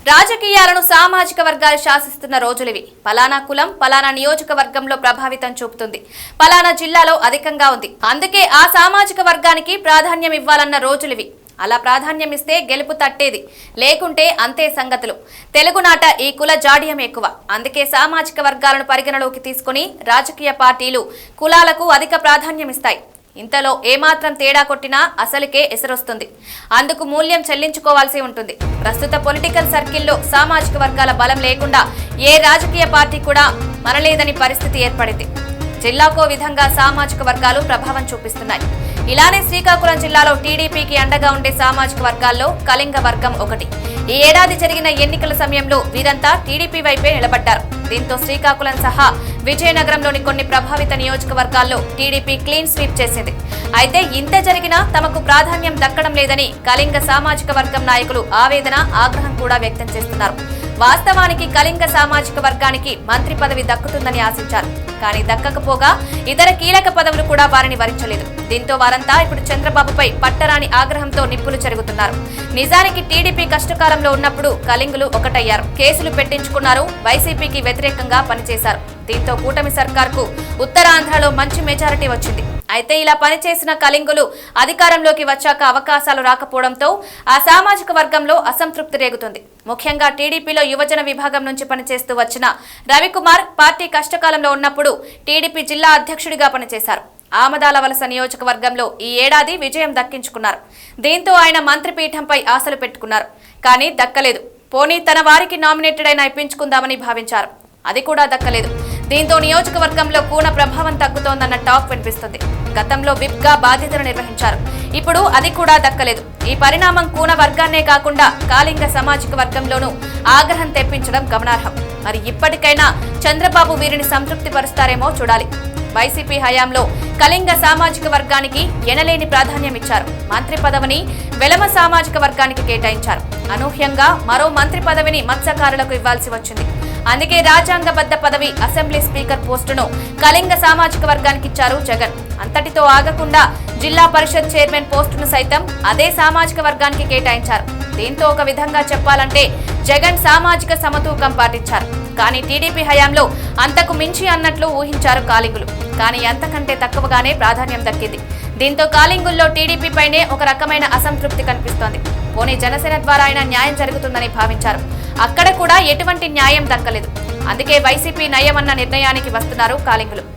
రాజకీయాలను సామాజిక వర్గాలు శాసిస్తున్న రోజులివి. పలానా కులం పలానా నియోజకవర్గంలో ప్రభావితం చూపుతుంది, పలానా జిల్లాలో అధికంగా ఉంది, అందుకే ఆ సామాజిక వర్గానికి ప్రాధాన్యం ఇవ్వాలన్న రోజులివి. అలా ప్రాధాన్యం ఇస్తే గెలుపు తట్టేది, లేకుంటే అంతే సంగతులు. తెలుగునాట ఈ కుల జాడ్యం ఎక్కువ. అందుకే సామాజిక వర్గాలను పరిగణలోకి తీసుకుని రాజకీయ పార్టీలు కులాలకు అధిక ప్రాధాన్యం ఇస్తాయి. ఇంతలో ఏమాత్రం తేడా కొట్టినా అసలుకే ఎసరొస్తుంది. అందుకు మూల్యం చెల్లించుకోవాల్సి ఉంటుంది. ప్రస్తుత పొలిటికల్ సర్కిల్లో సామాజిక వర్గాల బలం లేకుండా ఏ రాజకీయ పార్టీ కూడా మనలేదని పరిస్థితి ఏర్పడింది. జిల్లాకో విధంగా సామాజిక వర్గాలు ప్రభావం చూపిస్తున్నాయి. ఇలానే శ్రీకాకుళం జిల్లాలో టీడీపీకి అండగా ఉండే సామాజిక వర్గాల్లో కళింగ వర్గం ఒకటి. ఈ ఏడాది జరిగిన ఎన్నికల సమయంలో వీరంతా టీడీపీ వైపే నిలబడ్డారు. దీంతో శ్రీకాకుళం సహా విజయనగరంలోని కొన్ని ప్రభావిత నియోజకవర్గాల్లో టీడీపీ క్లీన్ స్వీప్ చేసింది. అయితే ఇంత జరిగినా తమకు ప్రాధాన్యం దక్కడం లేదని కళింగ సామాజిక వర్గం నాయకులు ఆవేదన, ఆగ్రహం కూడా వ్యక్తం చేస్తున్నారు. వాస్తవానికి కళింగ సామాజిక వర్గానికి మంత్రి పదవి దక్కుతుందని ఆశించారు. కానీ దక్కకపోగా ఇతర కీలక పదవులు కూడా వారిని వరించలేదు. దీంతో వారంతా ఇప్పుడు చంద్రబాబుపై పట్టరాని ఆగ్రహంతో నిప్పులు చెరుగుతున్నారు. నిజానికి టీడీపీ కష్టకాలంలో ఉన్నప్పుడు కళింగులు ఒకటయ్యారు, కేసులు పెట్టించుకున్నారు, వైసీపీకి వ్యతిరేకంగా పనిచేశారు. దీంతో కూటమి సర్కార్కు ఉత్తరాంధ్రలో మంచి మెజారిటీ వచ్చింది. అయితే ఇలా పనిచేసిన కళింగులు అధికారంలోకి వచ్చాక అవకాశాలు రాకపోవడంతో ఆ సామాజిక వర్గంలో అసంతృప్తి రేగుతుంది. ముఖ్యంగా టీడీపీలో యువజన విభాగం నుంచి పనిచేస్తూ వచ్చిన రవికుమార్ పార్టీ కష్టకాలంలో ఉన్నప్పుడు టీడీపీ జిల్లా అధ్యక్షుడిగా పనిచేశారు. ఆమదాల వలస నియోజకవర్గంలో ఈ ఏడాది విజయం దక్కించుకున్నారు. దీంతో ఆయన మంత్రి పీఠంపై ఆశలు పెట్టుకున్నారు. కానీ దక్కలేదు. పోనీ తన వారికి నామినేటెడ్ అయినా ఇప్పించుకుందామని భావించారు. అది కూడా దక్కలేదు. దీంతో నియోజకవర్గంలో కూన ప్రభావం తగ్గుతోందన్న టాక్ వినిపిస్తుంది. గతంలో విప్ గా బాధ్యతలు నిర్వహించారు. ఇప్పుడు అది కూడా దక్కలేదు. ఈ పరిణామం కూన వర్గాన్నే కాకుండా కాళింగ సామాజిక వర్గంలోనూ ఆగ్రహం తెప్పించడం గమనార్హం. మరి ఇప్పటికైనా చంద్రబాబు వీరిని సంతృప్తి పరుస్తారేమో చూడాలి. వైసీపీ హయాంలో కళింగ సామాజిక వర్గానికి ఎనలేని ప్రాధాన్యం ఇచ్చారు. మంత్రి పదవిని వెలమ సామాజిక వర్గానికి కేటాయించారు. అనూహ్యంగా మరో మంత్రి పదవిని మత్స్యకారులకు ఇవ్వాల్సి వచ్చింది. అందుకే రాజ్యాంగబద్ధ పదవి అసెంబ్లీ స్పీకర్ పోస్టును కళింగ సామాజిక వర్గానికి ఇచ్చారు జగన్. అంతటితో ఆగకుండా జిల్లా పరిషత్ చైర్మన్ పోస్టును సైతం అదే సామాజిక వర్గానికి కేటాయించారు. దీంతో ఒక విధంగా చెప్పాలంటే జగన్ సామాజిక సమతూకం పాటించారు. కానీ టీడీపీ హయాంలో అంతకు మించి అన్నట్లు ఊహించారు కాళింగులు. కానీ అంతకంటే తక్కువగానే ప్రాధాన్యం దక్కింది. దీంతో కాళింగుల్లో టీడీపీ పైనే ఒక రకమైన అసంతృప్తి కనిపిస్తోంది. పోనీ జనసేన ద్వారా అయినా న్యాయం జరుగుతుందని భావించారు. అక్కడ కూడా ఎటువంటి న్యాయం దక్కలేదు. అందుకే వైసీపీ నయమన్న నిర్ణయానికి వస్తున్నారు కాళింగులు.